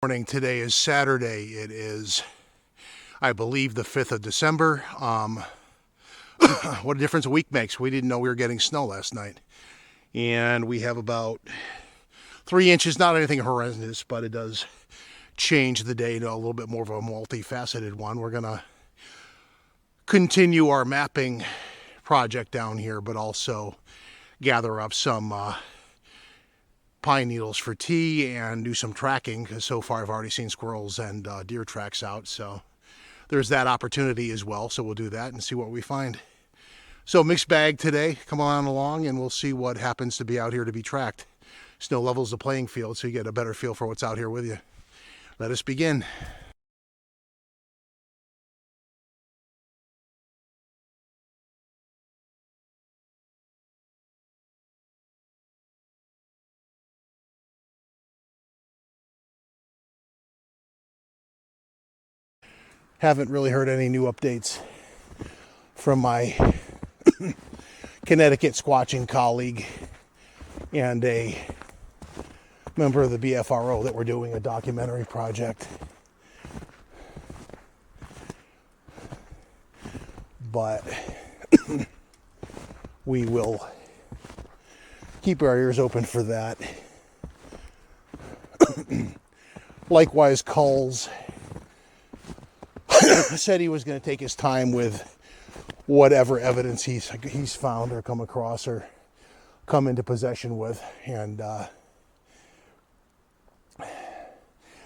Morning. Today is Saturday. It is, I believe, the 5th of December. What a difference a week makes. We didn't know we were getting snow last night. And we have about 3 inches, not anything horrendous, but it does change the day to a little bit more of a multifaceted one. We're going to continue our mapping project down here, but also gather up some pine needles for tea and do some tracking, because so far I've already seen squirrels and deer tracks out, so there's that opportunity as well. So we'll do that and see what we find. So mixed bag today. Come on along and we'll see what happens to be out here to be tracked. Snow levels the playing field so you get a better feel for what's out here with you. Let us begin. Haven't really heard any new updates from my Connecticut squatching colleague and a member of the BFRO that we're doing a documentary project. But we will keep our ears open for that. Likewise, Culls said he was going to take his time with whatever evidence he's found or come across or come into possession with, and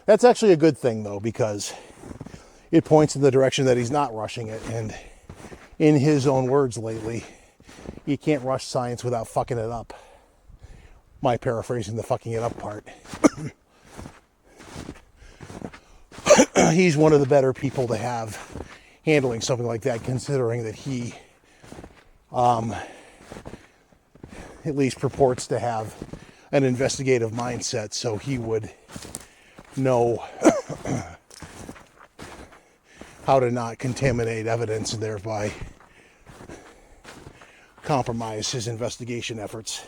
that's actually a good thing, though, because it points in the direction that he's not rushing it. And in his own words lately, you can't rush science without fucking it up. My paraphrasing the fucking it up part. He's one of the better people to have handling something like that, considering that he at least purports to have an investigative mindset, so he would know how to not contaminate evidence and thereby compromise his investigation efforts,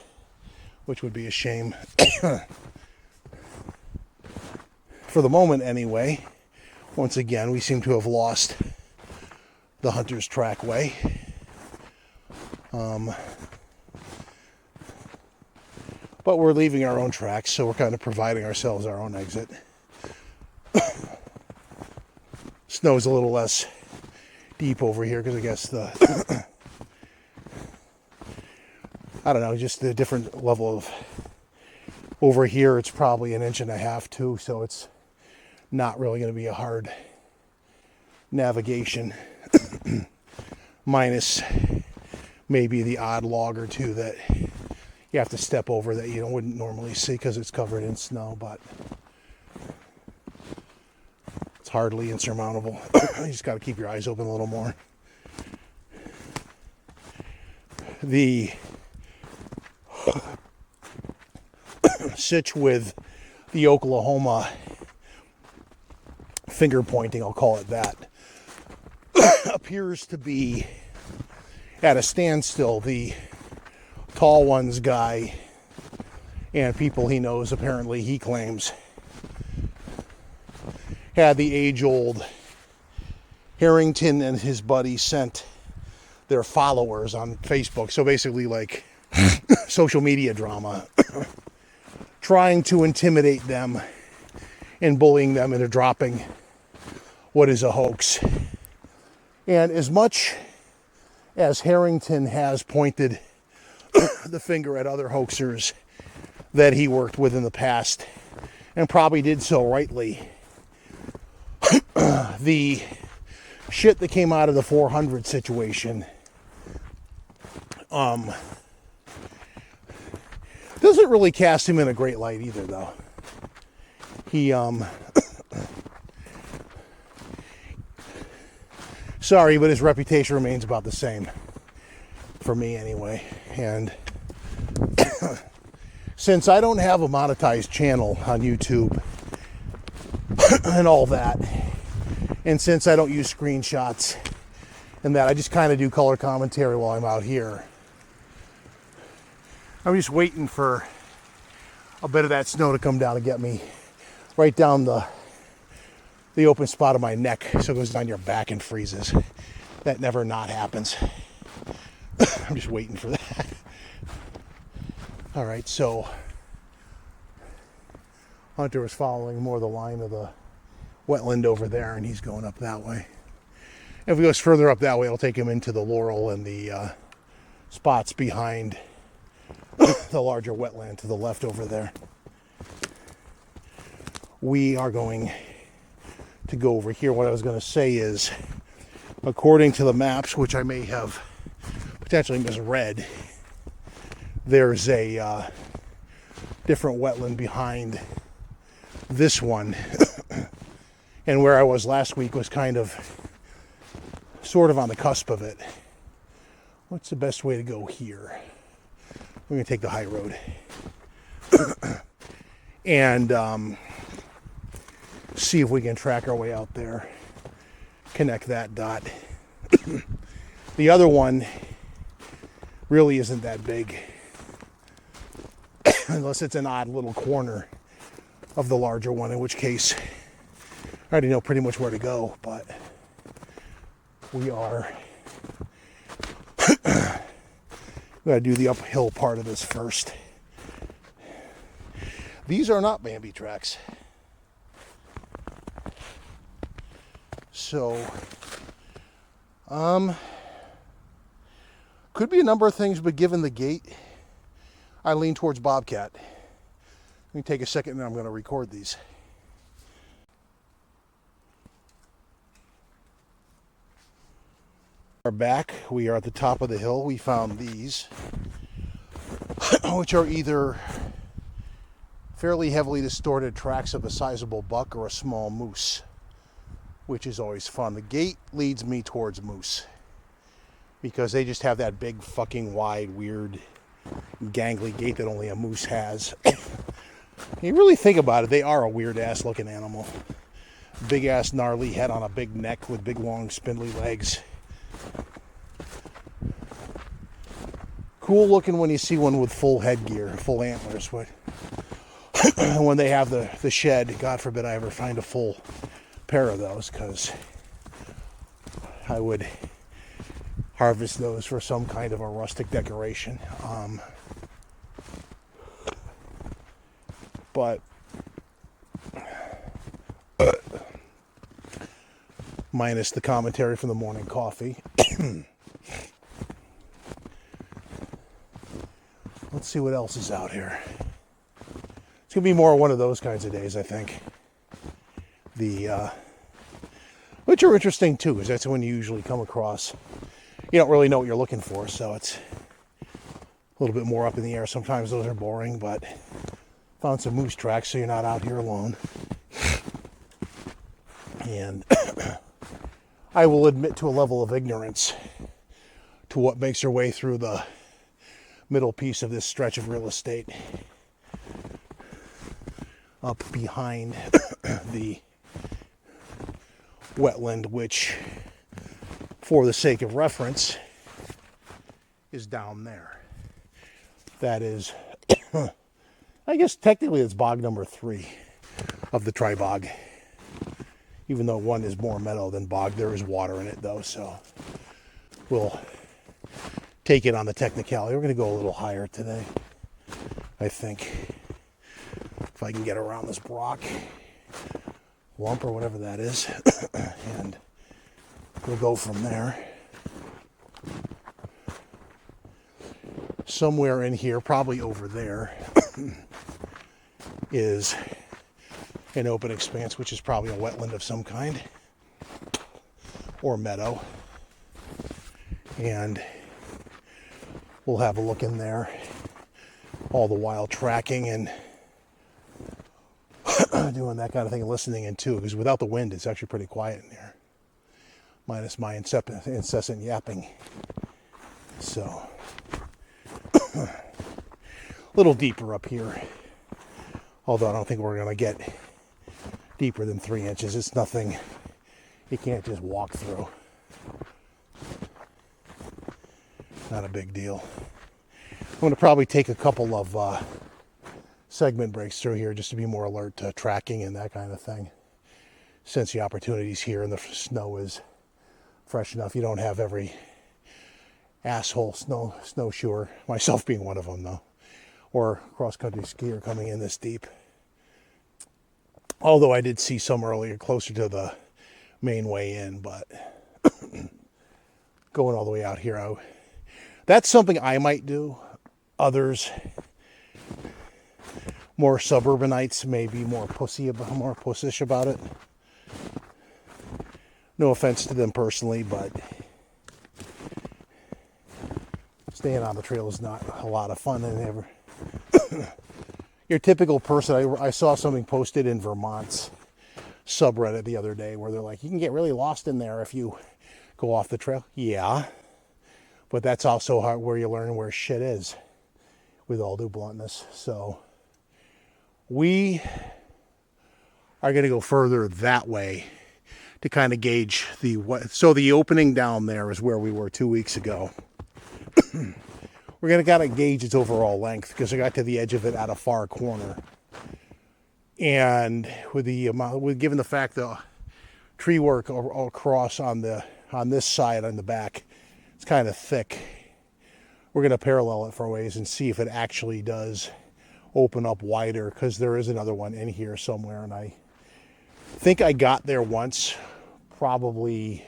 which would be a shame. For the moment anyway. Once again, we seem to have lost the hunter's trackway. But we're leaving our own tracks, so we're kind of providing ourselves our own exit. Snow's a little less deep over here because I guess I don't know, just the different level of, over here it's probably 1.5 inches too, so it's not really going to be a hard navigation, minus maybe the odd log or two that you have to step over that you wouldn't normally see because it's covered in snow, but it's hardly insurmountable. You just got to keep your eyes open a little more. The sitch with the Oklahoma finger pointing, I'll call it that, appears to be at a standstill. The tall ones guy and people he knows, apparently he claims, had the age-old Harrington and his buddy sent their followers on Facebook, so basically like social media drama, trying to intimidate them and bullying them into dropping what is a hoax. And as much as Harrington has pointed the finger at other hoaxers that he worked with in the past, and probably did so rightly, the shit that came out of the 400 situation doesn't really cast him in a great light either, though. He sorry, but his reputation remains about the same for me anyway. And since I don't have a monetized channel on YouTube and all that, and since I don't use screenshots and that, I just kind of do color commentary while I'm out here, I'm just waiting for a bit of that snow to come down and get me right down the the open spot of my neck, so it goes down your back and freezes. That never not happens. I'm just waiting for that. All right, so Hunter is following more the line of the wetland over there, and he's going up that way. If he goes further up that way, I'll take him into the laurel and the spots behind the larger wetland to the left over there. We are going to go over here. What I was going to say is, according to the maps, which I may have potentially misread, there's a different wetland behind this one. And where I was last week was kind of sort of on the cusp of it. What's the best way to go here? We're going to take the high road. And see if we can track our way out there. Connect that dot. The other one really isn't that big. Unless it's an odd little corner of the larger one, in which case I already know pretty much where to go, but we are going to do the uphill part of this first. These are not Bambi tracks. So, could be a number of things, but given the gate, I lean towards Bobcat. Let me take a second and I'm going to record these. We're back. We are at the top of the hill. We found these, which are either fairly heavily distorted tracks of a sizable buck or a small moose, which is always fun. The gate leads me towards moose because they just have that big fucking wide, weird, gangly gait that only a moose has. You really think about it, they are a weird ass looking animal. Big ass gnarly head on a big neck with big long spindly legs. Cool looking when you see one with full headgear, full antlers. But when they have the shed, God forbid I ever find a full pair of those, because I would harvest those for some kind of a rustic decoration. But minus the commentary from the morning coffee. Let's see what else is out here. It's gonna be more one of those kinds of days, I think. Which are interesting too, because that's when you usually come across. You don't really know what you're looking for, so it's a little bit more up in the air. Sometimes those are boring, but found some moose tracks, so you're not out here alone. And I will admit to a level of ignorance to what makes your way through the middle piece of this stretch of real estate up behind the wetland, which, for the sake of reference, is down there. That is, I guess technically it's bog number 3 of the Tribog. Even though one is more meadow than bog, there is water in it though, so we'll take it on the technicality. We're going to go a little higher today, I think. If I can get around this rock lump or whatever that is. And we'll go from there. Somewhere in here, probably over there, is an open expanse, which is probably a wetland of some kind, or meadow. And we'll have a look in there, all the while tracking and doing that kind of thing, and listening in too, because without the wind, it's actually pretty quiet in here, minus my incessant yapping. So, a little deeper up here, although I don't think we're going to get deeper than 3 inches. It's nothing you can't just walk through. Not a big deal. I'm going to probably take a couple of segment breaks through here just to be more alert to tracking and that kind of thing. since the opportunity's here and the snow is fresh enough. You don't have every asshole snowshoer, myself being one of them though, or cross-country skier coming in this deep. Although I did see some earlier closer to the main way in, but going all the way out here, that's something I might do. Others, more suburbanites, may be more pussish about it. No offense to them personally, but staying on the trail is not a lot of fun. And your typical person, I saw something posted in Vermont's subreddit the other day where they're like, you can get really lost in there if you go off the trail. Yeah, but that's also where you learn where shit is, with all due bluntness. So we are going to go further that way to kind of gauge so the opening down there is where we were 2 weeks ago. We're going to kind of gauge its overall length because I got to the edge of it at a far corner. And given the fact the tree work all across on this side, on the back, it's kind of thick. We're going to parallel it for a ways and see if it actually does open up wider, because there is another one in here somewhere. And I think I got there once, probably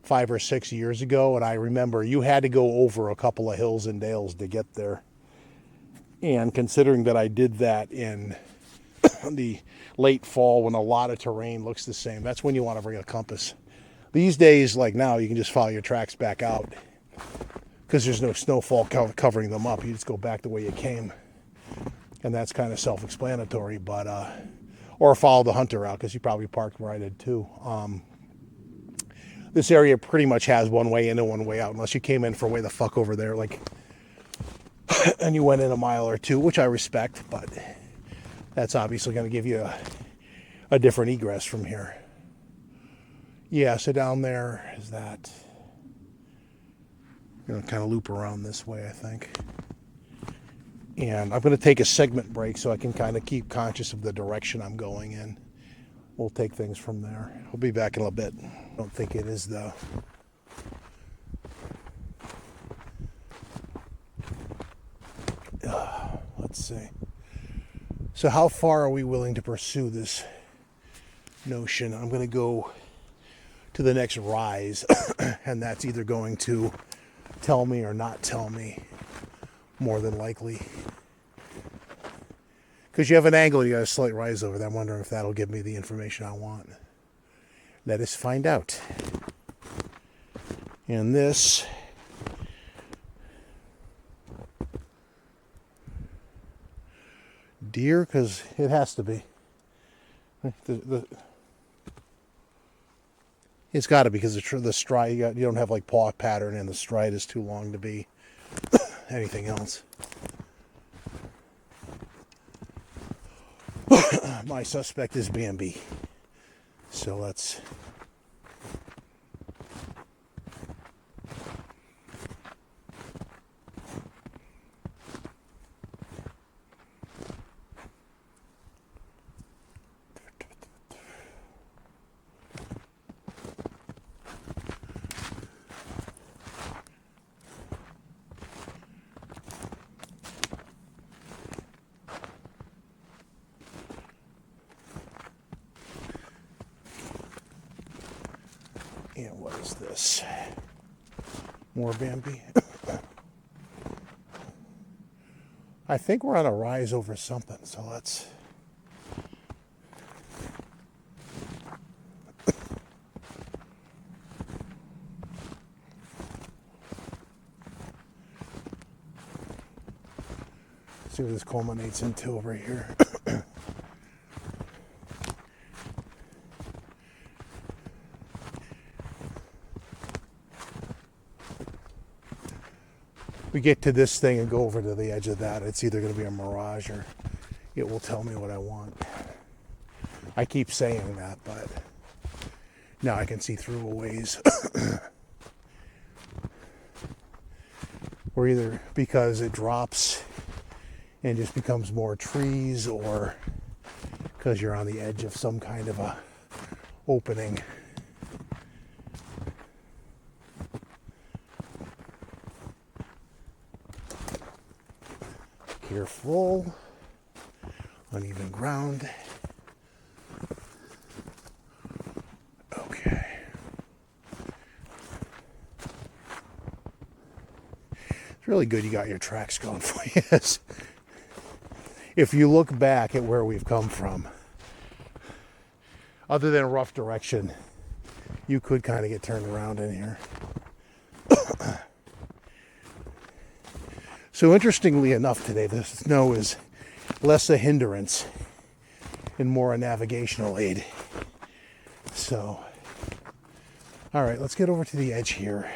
5 or 6 years ago, and I remember you had to go over a couple of hills and dales to get there. And considering that I did that in the late fall when a lot of terrain looks the same, that's when you want to bring a compass. These days, like now, you can just follow your tracks back out because there's no snowfall covering them up. You just go back the way you came, and that's kind of self-explanatory. But or follow the hunter out, because you probably parked where I did too. This area pretty much has one way in and one way out, unless you came in for way the fuck over there, like, and you went in a mile or two, which I respect, but that's obviously going to give you a different egress from here. Yeah, so down there is that. I'm going to kind of loop around this way, I think. And I'm going to take a segment break so I can kind of keep conscious of the direction I'm going in. We'll take things from there. I'll be back in a bit. I don't think it is though. Let's see. So how far are we willing to pursue this notion? I'm going to go to the next rise, and that's either going to tell me or not tell me, more than likely. Because you have an angle, you got a slight rise over there. I'm wondering if that'll give me the information I want. Let us find out. And this deer, because it has to be. It's got to be, because the stride, you don't have like paw pattern, and the stride is too long to be anything else. My suspect is Bambi. So let's... And what is this? More Bambi? I think we're on a rise over something, so let's... see what this culminates into over here. We get to this thing and go over to the edge of that, it's either going to be a mirage or it will tell me what I want. I keep saying that, but now I can see through a ways. Or either because it drops and just becomes more trees, or because you're on the edge of some kind of a opening. Careful, uneven ground. Okay. It's really good you got your tracks going for you. If you look back at where we've come from, other than a rough direction, you could kind of get turned around in here. So interestingly enough today, the snow is less a hindrance and more a navigational aid. So, all right, let's get over to the edge here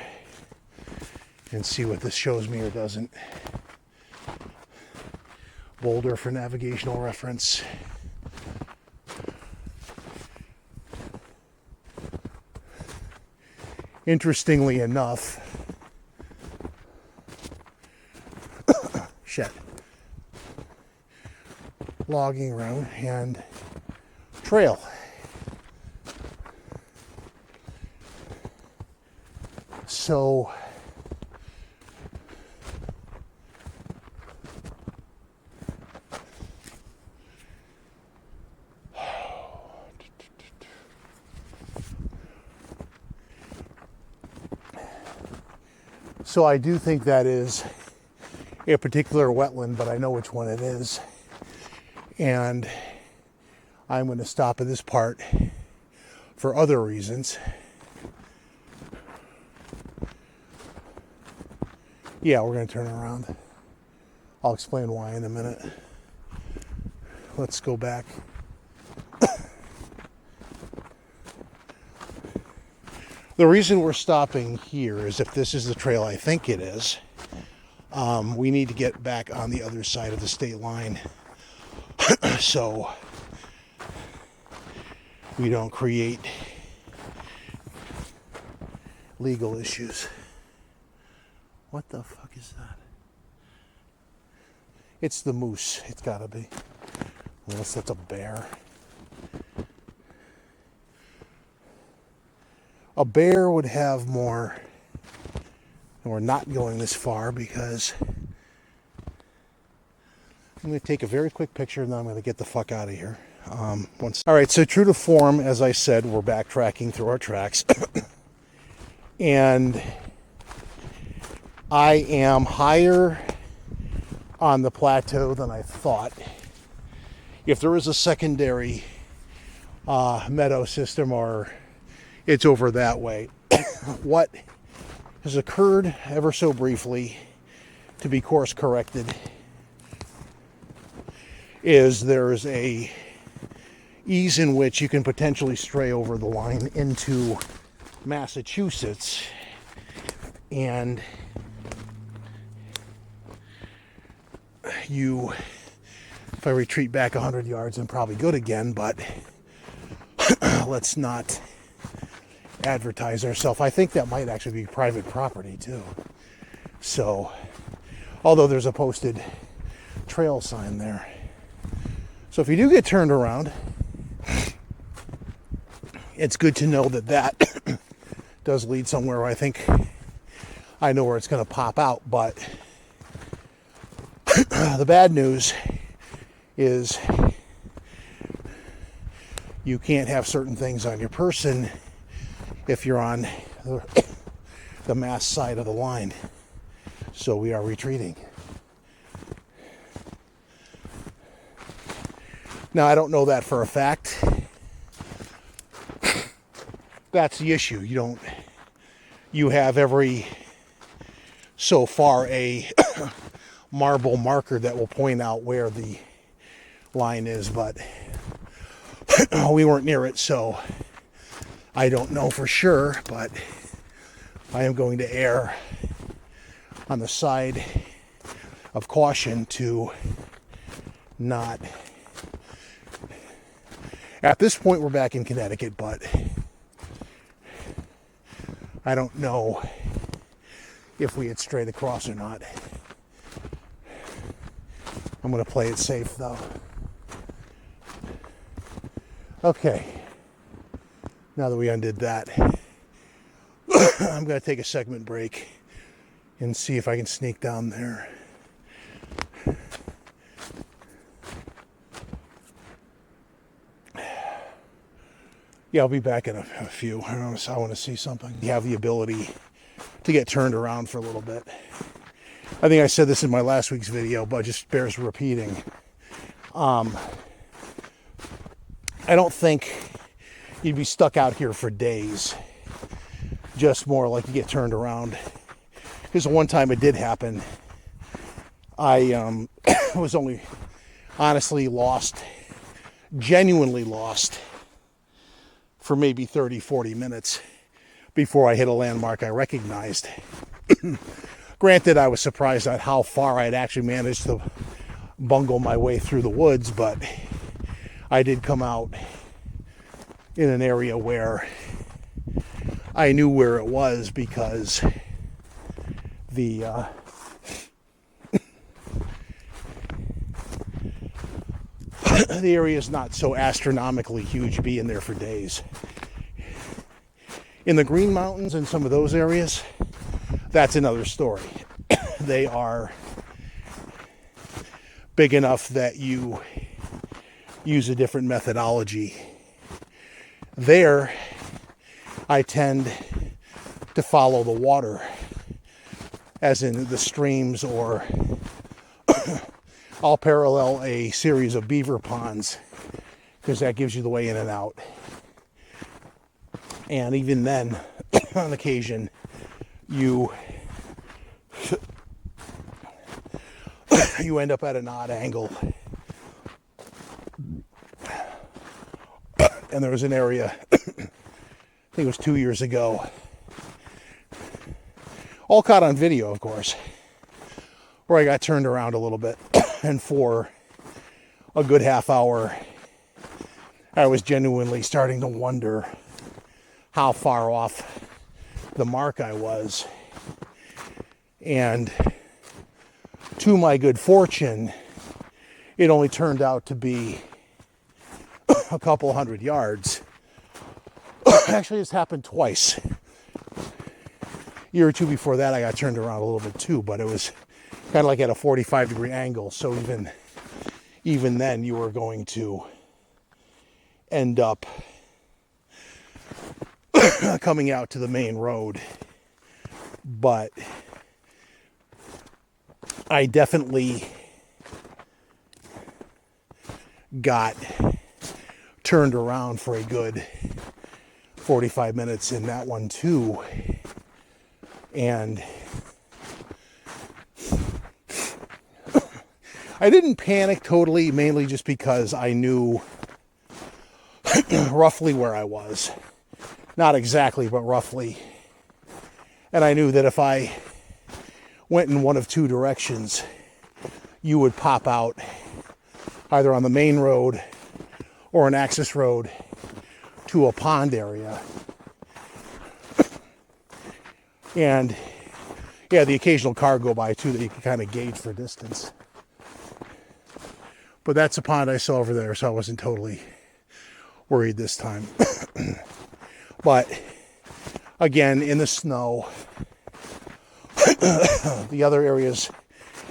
and see what this shows me or doesn't. Boulder for navigational reference. Interestingly enough, shit, logging road and trail. So I do think that is a particular wetland, but I know which one it is. And I'm going to stop at this part for other reasons. Yeah, we're going to turn around. I'll explain why in a minute. Let's go back. The reason we're stopping here is if this is the trail I think it is, we need to get back on the other side of the state line so we don't create legal issues. What the fuck is that? It's the moose. It's gotta be. Unless that's a bear. A bear would have more, and we're not going this far because I'm going to take a very quick picture and then I'm going to get the fuck out of here. All right, so true to form, as I said, we're backtracking through our tracks. And I am higher on the plateau than I thought. If there is a secondary meadow system, or it's over that way. What has occurred ever so briefly, to be course corrected, is there's a ease in which you can potentially stray over the line into Massachusetts, and if I retreat back 100 yards, I'm probably good again, but let's not advertise ourselves. I think that might actually be private property too. So, although there's a posted trail sign there. So if you do get turned around, it's good to know that that does lead somewhere. I think I know where it's going to pop out, but the bad news is you can't have certain things on your person if you're on the Mass side of the line. So we are retreating. Now, I don't know that for a fact. That's the issue. You have every so far a marble marker that will point out where the line is, but we weren't near it, so I don't know for sure, but I am going to err on the side of caution to not. At this point, we're back in Connecticut, but I don't know if we had strayed across or not. I'm going to play it safe, though. Okay. Now that we undid that, I'm going to take a segment break and see if I can sneak down there. Yeah, I'll be back in a few. I want to see something. You have the ability to get turned around for a little bit. I think I said this in my last week's video, but just bears repeating. I don't think you'd be stuck out here for days. Just more like you get turned around. Because one time it did happen. I was only honestly lost, genuinely lost, for maybe 30, 40 minutes before I hit a landmark I recognized. Granted, I was surprised at how far I'd actually managed to bungle my way through the woods, but I did come out in an area where I knew where it was because the the area is not so astronomically huge, being there for days. In the Green Mountains and some of those areas, that's another story. They are big enough that you use a different methodology. There, I tend to follow the water, as in the streams, or I'll parallel a series of beaver ponds because that gives you the way in and out. And even then, on occasion, you end up at an odd angle. And there was an area, I think it was 2 years ago, all caught on video, of course, where I got turned around a little bit. And for a good half hour, I was genuinely starting to wonder how far off the mark I was. And to my good fortune, it only turned out to be a couple hundred yards. Actually, it's happened twice. A year or two before that, I got turned around a little bit too, but it was kind of like at a 45-degree angle. So even then, you were going to end up coming out to the main road. But I definitely got turned around for a good 45 minutes in that one too. And I didn't panic totally, mainly just because I knew roughly where I was. Not exactly, but roughly. And I knew that if I went in one of two directions, you would pop out either on the main road or an access road to a pond area. And yeah, the occasional car go by too that you can kind of gauge for distance. But that's a pond I saw over there, so I wasn't totally worried this time. But again, in the snow, the other areas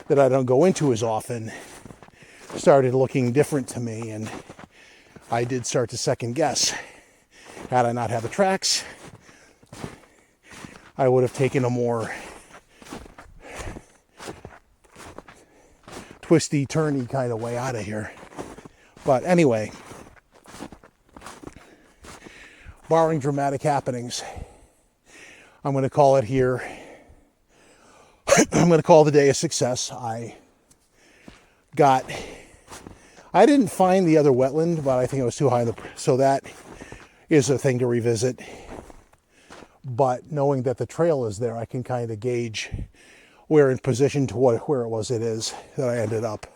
that I don't go into as often started looking different to me, and I did start to second guess. Had I not had the tracks, I would have taken a more twisty, turny kind of way out of here. But anyway, barring dramatic happenings, I'm going to call it here. I'm going to call the day a success. I didn't find the other wetland, but I think it was too high, so that is a thing to revisit. But knowing that the trail is there, I can kind of gauge where in position to where it is that I ended up.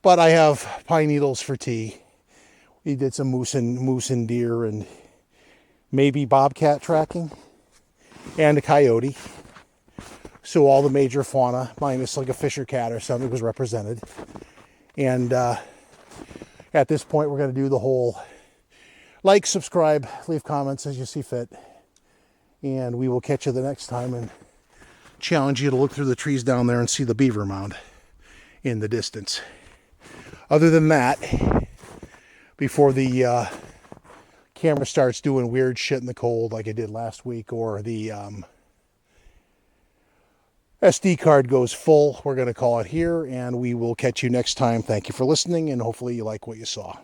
But I have pine needles for tea. We did some moose and deer and maybe bobcat tracking and a coyote. So all the major fauna, minus like a fisher cat or something, was represented. And at this point, we're going to do the whole like, subscribe, leave comments as you see fit. And we will catch you the next time and challenge you to look through the trees down there and see the beaver mound in the distance. Other than that, before the camera starts doing weird shit in the cold like it did last week, or the SD card goes full, we're going to call it here, and we will catch you next time. Thank you for listening, and hopefully you like what you saw.